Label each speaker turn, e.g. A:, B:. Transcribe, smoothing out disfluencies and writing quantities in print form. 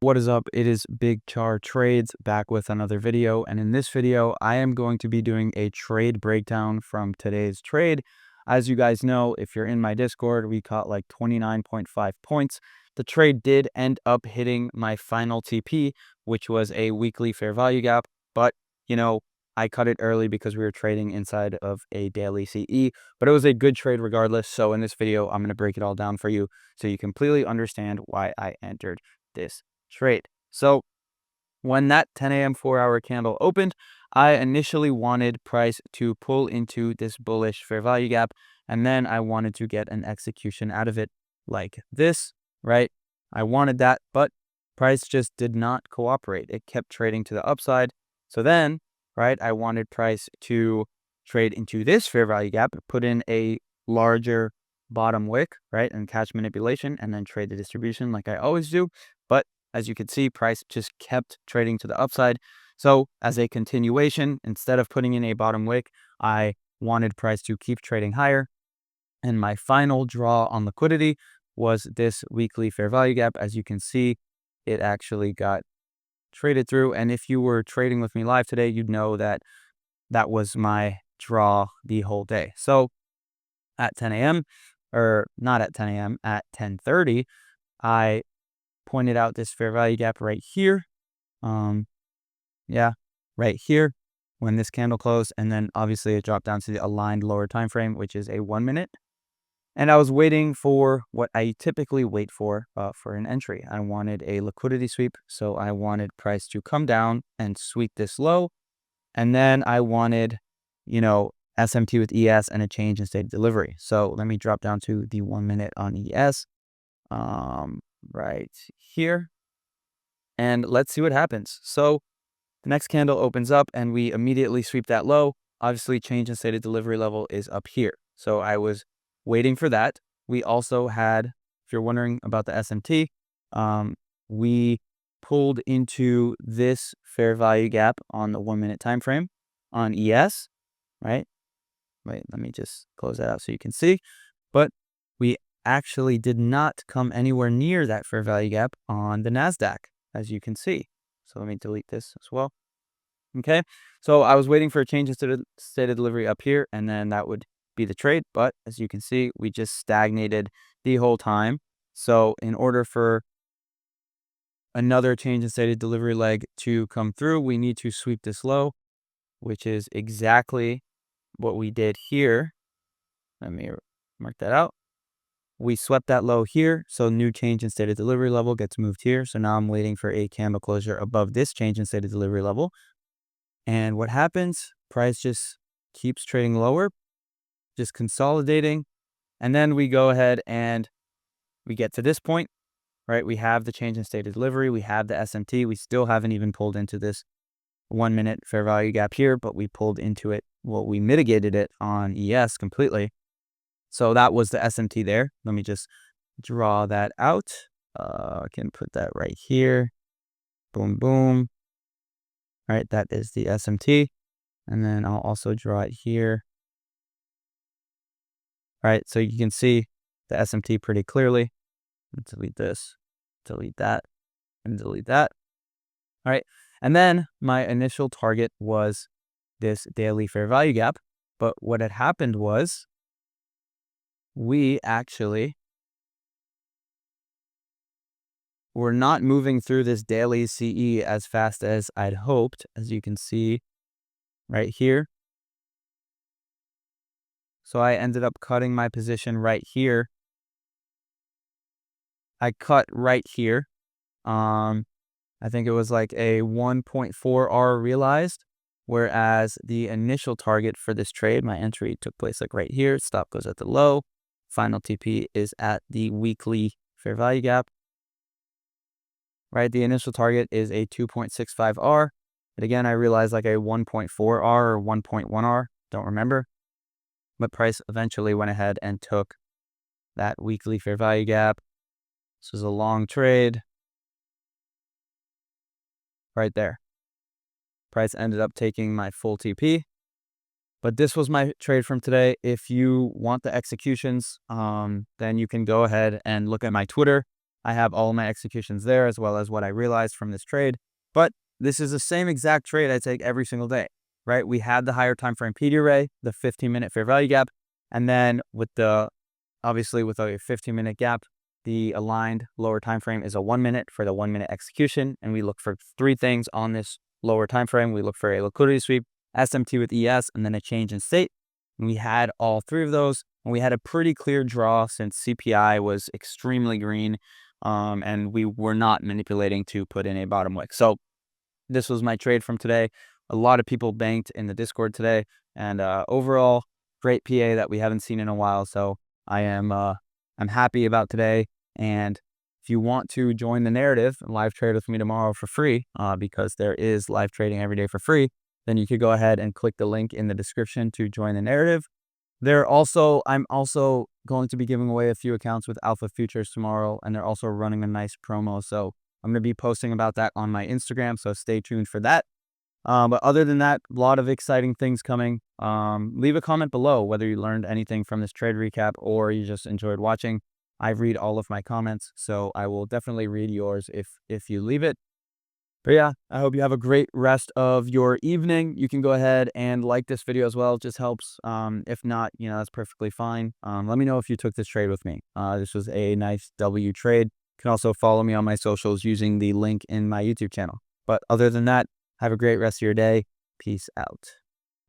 A: What is up? It is Big Char Trades back with another video. And in this video, I am going to be doing a trade breakdown from today's trade. As you guys know, if you're in my Discord, we caught like 29.5 points. The trade did end up hitting my final TP, which was a weekly fair value gap. But, I cut it early because we were trading inside of a daily CE, but it was a good trade regardless. So in this video, I'm going to break it all down for you so you completely understand why I entered this trade. So when that 10 a.m. 4-hour candle opened, I initially wanted price to pull into this bullish fair value gap, and then I wanted to get an execution out of it like this, right? I wanted that, but price just did not cooperate. It kept trading to the upside. So then, right, I wanted price to trade into this fair value gap, put in a larger bottom wick, right, and catch manipulation, and then trade the distribution like I always do. But as you can see, price just kept trading to the upside. So as a continuation, instead of putting in a bottom wick, I wanted price to keep trading higher. And my final draw on liquidity was this weekly fair value gap. As you can see, it actually got traded through. And if you were trading with me live today, you'd know that that was my draw the whole day. So at 10 a.m., or not at 10 a.m., at 10:30, I pointed out this fair value gap right here. Yeah, right here when this candle closed, and then obviously it dropped down to the aligned lower time frame, which is a 1 minute. And I was waiting for what I typically wait for an entry. I wanted a liquidity sweep, so I wanted price to come down and sweep this low, and then I wanted, SMT with ES and a change in state of delivery. So let me drop down to the 1 minute on ES, right here, and let's see what happens. So the next candle opens up and we immediately sweep that low. Obviously, change in stated delivery level is up here. So I was waiting for that. We also had, if you're wondering about the SMT, we pulled into this fair value gap on the 1 minute time frame on ES, right? Wait, let me just close that out so you can see. But we actually did not come anywhere near that fair value gap on the NASDAQ, as you can see. So let me delete this as well. Okay, so I was waiting for a change in state of delivery up here, and then that would be the trade. But as you can see, we just stagnated the whole time. So in order for another change in state of delivery leg to come through, we need to sweep this low, which is exactly what we did here. Let me mark that out. We swept that low here, so new change in state of delivery level gets moved here. So now I'm waiting for a candle closure above this change in state of delivery level. And what happens? Price just keeps trading lower, just consolidating. And then we go ahead and we get to this point, right? We have the change in state of delivery. We have the SMT. We still haven't even pulled into this 1 minute fair value gap here, but we pulled into it. Well, we mitigated it on ES completely. So that was the SMT there. Let me just draw that out. I can put that right here. Boom, boom. All right, that is the SMT. And then I'll also draw it here. All right, so you can see the SMT pretty clearly. Delete this, delete that, and delete that. All right, and then my initial target was this daily fair value gap. But what had happened was we actually were not moving through this daily CE as fast as I'd hoped, as you can see right here. So I ended up cutting my position right here. I cut right here. I think it was like a 1.4 R realized, whereas the initial target for this trade, my entry took place like right here. Stop goes at the low. Final TP is at the weekly fair value gap. Right, the initial target is a 2.65 R. But again, I realized like a 1.4 R or 1.1 R. Don't remember. But price eventually went ahead and took that weekly fair value gap. This was a long trade. Right there. Price ended up taking my full TP. But this was my trade from today. If you want the executions, then you can go ahead and look at my Twitter. I have all my executions there as well as what I realized from this trade. But this is the same exact trade I take every single day, right? We had the higher time frame PD array, the 15-minute fair value gap, and then obviously with a 15-minute gap, the aligned lower time frame is a 1 minute for the 1 minute execution. And we look for three things on this lower time frame. We look for a liquidity sweep, SMT with ES, and then a change in state. And we had all three of those, and we had a pretty clear draw since CPI was extremely green, and we were not manipulating to put in a bottom wick. So this was my trade from today. A lot of people banked in the Discord today, and overall, great PA that we haven't seen in a while. So I'm happy about today. And if you want to join the narrative and live trade with me tomorrow for free, because there is live trading every day for free, then you could go ahead and click the link in the description to join the narrative. I'm also going to be giving away a few accounts with Alpha Futures tomorrow, and they're also running a nice promo. So I'm going to be posting about that on my Instagram, so stay tuned for that. But other than that, a lot of exciting things coming. Leave a comment below whether you learned anything from this trade recap or you just enjoyed watching. I read all of my comments, so I will definitely read yours if you leave it. But yeah, I hope you have a great rest of your evening. You can go ahead and like this video as well. It just helps. If not, that's perfectly fine. Let me know if you took this trade with me. This was a nice W trade. You can also follow me on my socials using the link in my YouTube channel. But other than that, have a great rest of your day. Peace out.